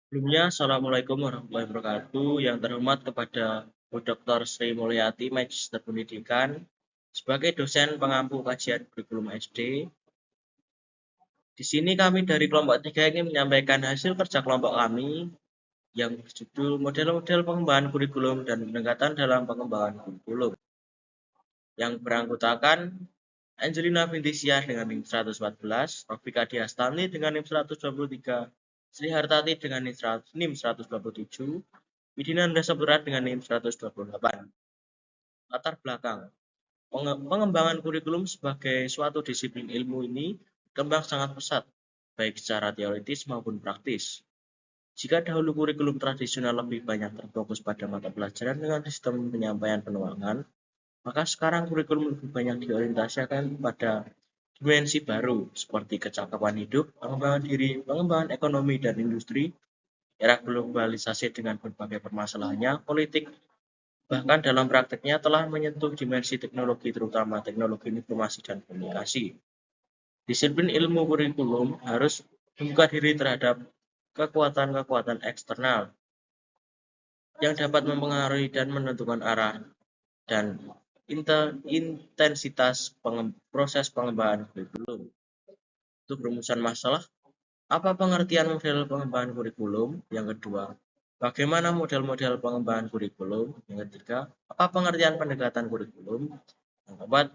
Sebelumnya, Assalamualaikum warahmatullahi wabarakatuh. Yang terhormat kepada Bu Dr. Sri Mulyati, Magister Pendidikan, sebagai dosen pengampu kajian kurikulum SD. Di sini kami dari kelompok 3 ingin menyampaikan hasil kerja kelompok kami yang berjudul Model-model Pengembangan Kurikulum dan Pendekatan dalam Pengembangan Kurikulum, yang beranggotakan Angelina binti Syah dengan NIM 114, Rofika Diastami dengan NIM 123, Sri Hartati dengan NIM 127, Widinanda Saputra dengan NIM 128. Latar belakang pengembangan kurikulum sebagai suatu disiplin ilmu ini berkembang sangat pesat, baik secara teoritis maupun praktis. Jika dahulu kurikulum tradisional lebih banyak terfokus pada mata pelajaran dengan sistem penyampaian penuangan, maka sekarang kurikulum lebih banyak diorientasikan pada dimensi baru seperti kecakapan hidup, pengembangan diri, pengembangan ekonomi dan industri, era globalisasi dengan berbagai permasalahannya, politik, bahkan dalam prakteknya telah menyentuh dimensi teknologi terutama teknologi informasi dan komunikasi. Disiplin ilmu kurikulum harus membuka diri terhadap kekuatan-kekuatan eksternal yang dapat mempengaruhi dan menentukan arah dan intensitas proses pengembangan kurikulum. Untuk rumusan masalah, apa pengertian model pengembangan kurikulum? Yang kedua, bagaimana model-model pengembangan kurikulum? Yang ketiga, apa pengertian pendekatan kurikulum? Yang keempat,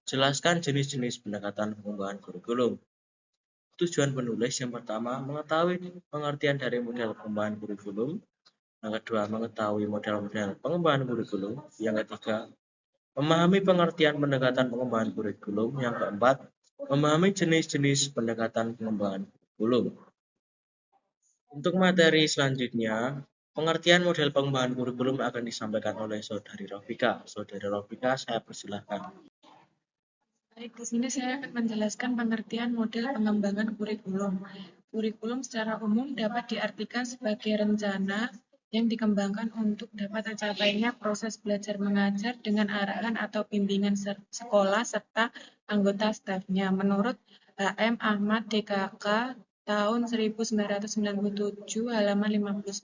jelaskan jenis-jenis pendekatan pengembangan kurikulum. Tujuan penulis yang pertama, mengetahui pengertian dari model pengembangan kurikulum. Yang kedua, mengetahui model-model pengembangan kurikulum. Yang ketiga, memahami pengertian pendekatan pengembangan kurikulum. Yang keempat, memahami jenis-jenis pendekatan pengembangan kurikulum. Untuk materi selanjutnya, pengertian model pengembangan kurikulum akan disampaikan oleh Saudari Rofika. Saudari Rofika, saya persilahkan. Baik, di sini saya akan menjelaskan pengertian model pengembangan kurikulum. Kurikulum secara umum dapat diartikan sebagai rencana yang dikembangkan untuk dapat tercapainya proses belajar mengajar dengan arahan atau bimbingan sekolah serta anggota stafnya. Menurut H.M. Ahmad DKK tahun 1997 halaman 59.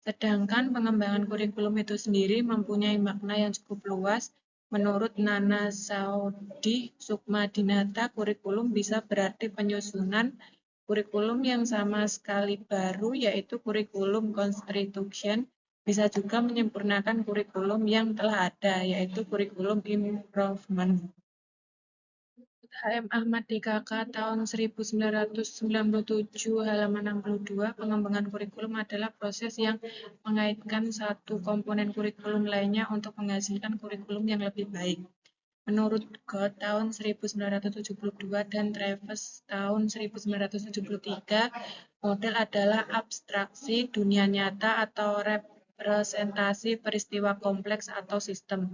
Sedangkan pengembangan kurikulum itu sendiri mempunyai makna yang cukup luas. Menurut Nana Saudi Sukmadinata, kurikulum bisa berarti penyusunan kurikulum yang sama sekali baru, yaitu kurikulum constitution, bisa juga menyempurnakan kurikulum yang telah ada, yaitu kurikulum improvement. H.M. Ahmad DKK tahun 1997 halaman 62, pengembangan kurikulum adalah proses yang mengaitkan satu komponen kurikulum lainnya untuk menghasilkan kurikulum yang lebih baik. Menurut Gott tahun 1972 dan Traves tahun 1973, model adalah abstraksi dunia nyata atau representasi peristiwa kompleks atau sistem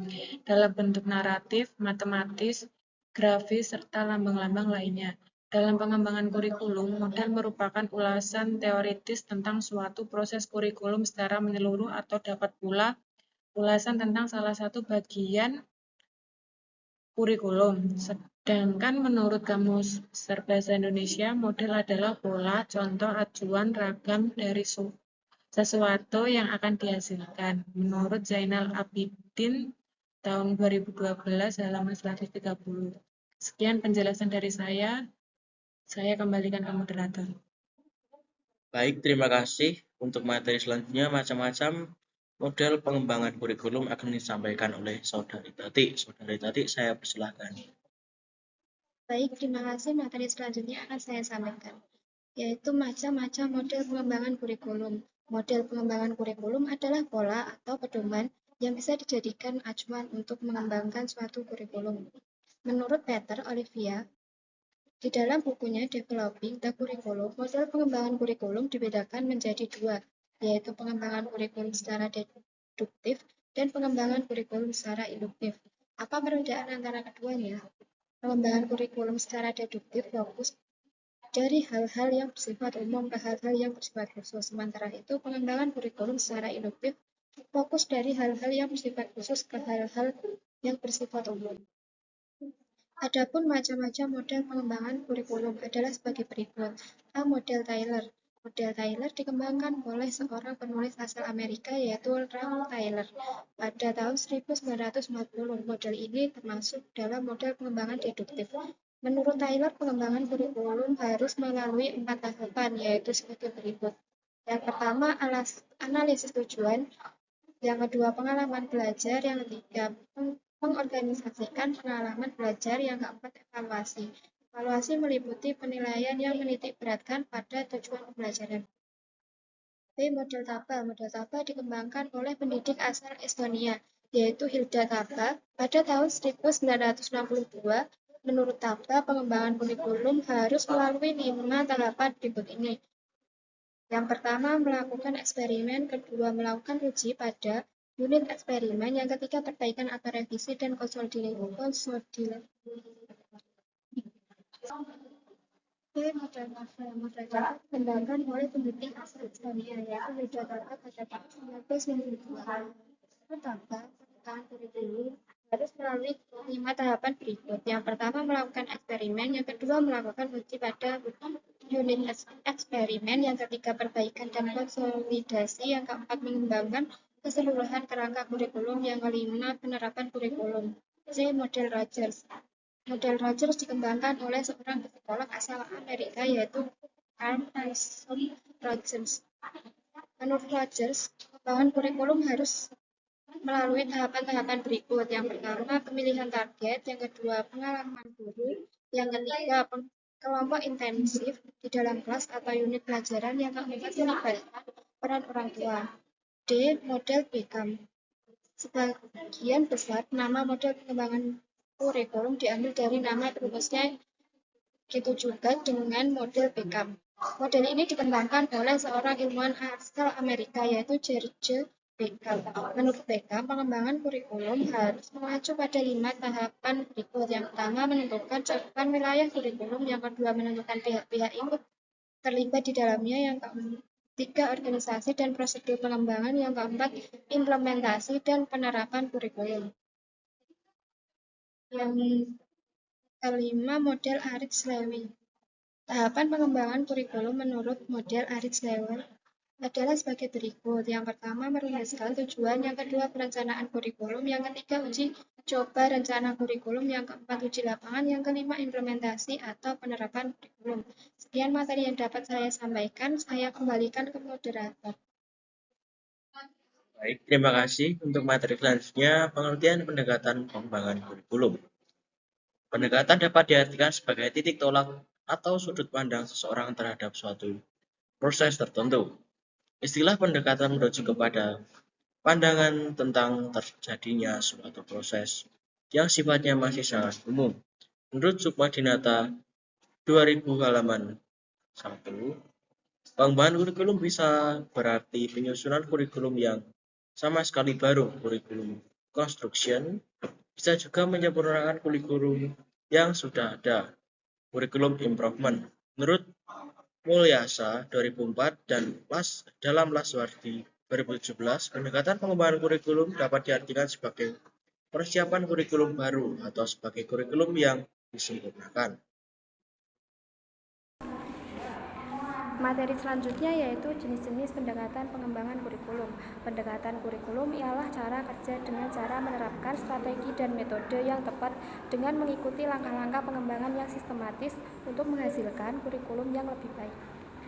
dalam bentuk naratif, matematis, grafis, serta lambang-lambang lainnya. Dalam pengembangan kurikulum, model merupakan ulasan teoritis tentang suatu proses kurikulum secara menyeluruh atau dapat pula ulasan tentang salah satu bagian kurikulum. Sedangkan menurut Kamus Besar Bahasa Indonesia, model adalah pola, contoh, acuan, ragam dari sesuatu yang akan dihasilkan. Menurut Zainal Abidin tahun 2012 halaman 130. Sekian penjelasan dari saya kembalikan ke moderator. Baik, terima kasih. Untuk materi selanjutnya, macam-macam model pengembangan kurikulum akan disampaikan oleh Saudari Tati. Saudari Tati, saya persilahkan. Baik, terima kasih. Materi selanjutnya akan saya sampaikan, yaitu macam-macam model pengembangan kurikulum. Model pengembangan kurikulum adalah pola atau pedoman yang bisa dijadikan acuan untuk mengembangkan suatu kurikulum. Menurut Peter Olivia, di dalam bukunya Developing the Curriculum, model pengembangan kurikulum dibedakan menjadi dua, yaitu pengembangan kurikulum secara deduktif dan pengembangan kurikulum secara induktif. Apa perbedaan antara keduanya? Pengembangan kurikulum secara deduktif fokus dari hal-hal yang bersifat umum ke hal-hal yang bersifat khusus. Sementara itu, pengembangan kurikulum secara induktif fokus dari hal-hal yang bersifat khusus ke hal-hal yang bersifat umum. Adapun macam-macam model pengembangan kurikulum adalah sebagai berikut. A. Model Taylor. Model Tyler dikembangkan oleh seorang penulis asal Amerika yaitu Ralph Tyler pada tahun 1940. Model ini termasuk dalam model pengembangan deduktif. Menurut Tyler, pengembangan kurikulum harus melalui 4 tahapan, yaitu sebagai berikut. Yang pertama, analisis tujuan. Yang kedua, pengalaman belajar. Yang ketiga, mengorganisasikan pengalaman belajar. Yang keempat, evaluasi. Evaluasi meliputi penilaian yang menitik beratkan pada tujuan pembelajaran. B. Model Taba. Model Taba dikembangkan oleh pendidik asal Estonia, yaitu Hilda Taba, pada tahun 1962. Menurut Taba, pengembangan kurikulum harus melalui 5 tahapan berikut ini. Yang pertama, melakukan eksperimen. Kedua, melakukan uji pada unit eksperimen. Yang ketiga, perbaikan atau revisi dan konsolidasi. Model Taba. Model Taba dikembangkan oleh pendidik asal Estonia, yaitu Hilda Taba pada tahun 1992. Menurut Taba, pengembangan kurikulum harus melalui 5 tahapan berikut. Yang pertama, melakukan eksperimen. Yang kedua, melakukan uji pada unit eksperimen. Yang ketiga, perbaikan dan konsolidasi. Yang keempat, mengembangkan keseluruhan kerangka kurikulum. Yang kelima, penerapan kurikulum. C. Model Rogers. Model Rogers dikembangkan oleh seorang psikolog asal Amerika yaitu Carl Tyson Rogers. Menurut Rogers, pengembangan kurikulum harus melalui tahapan-tahapan berikut. Yang pertama, pemilihan target. Yang kedua, pengalaman guru. Yang ketiga, kelompok intensif di dalam kelas atau unit pelajaran. Yang keempat, melibatkan peran orang tua. D. Model Beckham. Sebagian besar nama model pengembangan kurikulum diambil dari nama perumusnya, gitu juga dengan model Beckham. Model ini dikembangkan oleh seorang ilmuwan asal Amerika yaitu George Beckham. Menurut Beckham, pengembangan kurikulum harus mengacu pada 5 tahapan berikut. Yang pertama, menentukan cakupan wilayah kurikulum. Yang kedua, menentukan pihak-pihak ikut terlibat di dalamnya. Yang ketiga, organisasi dan prosedur pengembangan. Yang keempat, implementasi dan penerapan kurikulum. Yang kelima, model Aritz-Lewin. Tahapan pengembangan kurikulum menurut model Aritz-Lewin adalah sebagai berikut. Yang pertama, merumuskan tujuan. Yang kedua, perencanaan kurikulum. Yang ketiga, uji coba rencana kurikulum. Yang keempat, uji lapangan. Yang kelima, implementasi atau penerapan kurikulum. Sekian materi yang dapat saya sampaikan. Saya kembalikan ke moderator. Baik, terima kasih. Untuk materi selanjutnya, pengertian pendekatan pengembangan kurikulum. Pendekatan dapat diartikan sebagai titik tolak atau sudut pandang seseorang terhadap suatu proses tertentu. Istilah pendekatan merujuk kepada pandangan tentang terjadinya suatu proses yang sifatnya masih sangat umum. Menurut Sukma Dinata 2000 halaman 1, pengembangan kurikulum bisa berarti penyusunan kurikulum yang sama sekali baru, kurikulum construction, bisa juga menyempurnakan kurikulum yang sudah ada, kurikulum improvement. Menurut Mulyasa 2004 dan dalam Laswardi 2017, pendekatan pengembangan kurikulum dapat diartikan sebagai persiapan kurikulum baru atau sebagai kurikulum yang disempurnakan. Materi selanjutnya yaitu jenis-jenis pendekatan pengembangan kurikulum. Pendekatan kurikulum ialah cara kerja dengan cara menerapkan strategi dan metode yang tepat dengan mengikuti langkah-langkah pengembangan yang sistematis untuk menghasilkan kurikulum yang lebih baik.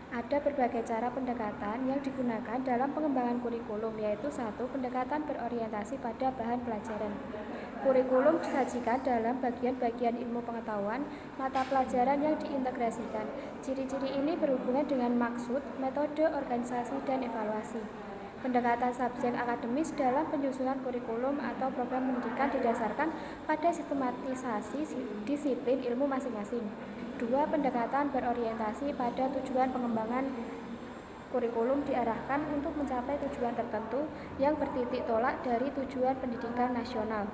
Ada berbagai cara pendekatan yang digunakan dalam pengembangan kurikulum, yaitu 1. Pendekatan berorientasi pada bahan pelajaran. Kurikulum disajikan dalam bagian-bagian ilmu pengetahuan, mata pelajaran yang diintegrasikan. Ciri-ciri ini berhubungan dengan maksud, metode, organisasi, dan evaluasi. Pendekatan subjek akademis dalam penyusunan kurikulum atau program pendidikan didasarkan pada sistematisasi disiplin ilmu masing-masing. 2. Pendekatan berorientasi pada tujuan pengembangan kurikulum diarahkan untuk mencapai tujuan tertentu yang bertitik tolak dari tujuan pendidikan nasional.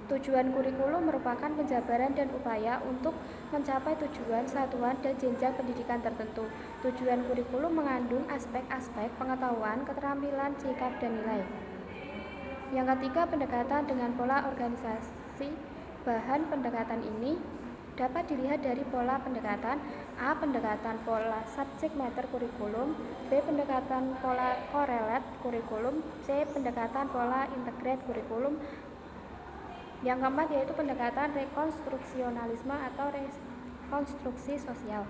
Tujuan kurikulum merupakan penjabaran dan upaya untuk mencapai tujuan, satuan, dan jenjang pendidikan tertentu. Tujuan kurikulum mengandung aspek-aspek pengetahuan, keterampilan, sikap, dan nilai. Yang ketiga, pendekatan dengan pola organisasi. Bahan pendekatan ini dapat dilihat dari pola pendekatan A. Pendekatan pola subject matter kurikulum. B. Pendekatan pola correlate kurikulum. C. Pendekatan pola integrate kurikulum. Yang keempat yaitu pendekatan rekonstruksionalisme atau rekonstruksi sosial.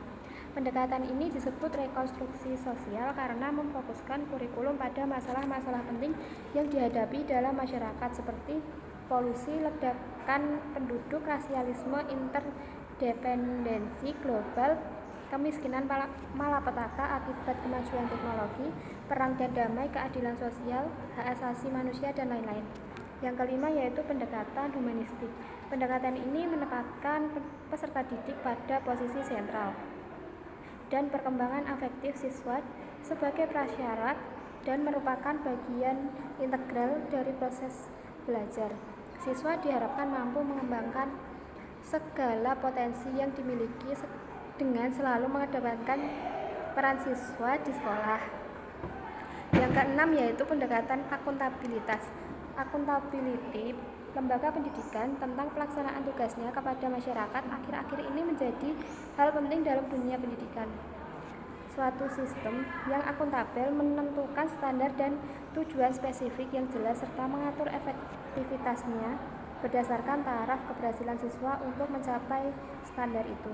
Pendekatan ini disebut rekonstruksi sosial karena memfokuskan kurikulum pada masalah-masalah penting yang dihadapi dalam masyarakat seperti polusi, ledakan penduduk, rasialisme, interdependensi global, kemiskinan, malapetaka akibat kemajuan teknologi, perang dan damai, keadilan sosial, hak asasi manusia, dan lain-lain. Yang kelima yaitu pendekatan humanistik. Pendekatan ini menempatkan peserta didik pada posisi sentral dan perkembangan afektif siswa sebagai prasyarat dan merupakan bagian integral dari proses belajar. Siswa diharapkan mampu mengembangkan segala potensi yang dimiliki dengan selalu mengedepankan peran siswa di sekolah. Yang keenam yaitu pendekatan akuntabilitas. Accountability, lembaga pendidikan tentang pelaksanaan tugasnya kepada masyarakat akhir-akhir ini menjadi hal penting dalam dunia pendidikan. Suatu sistem yang akuntabel menentukan standar dan tujuan spesifik yang jelas serta mengatur efektivitasnya berdasarkan taraf keberhasilan siswa untuk mencapai standar itu.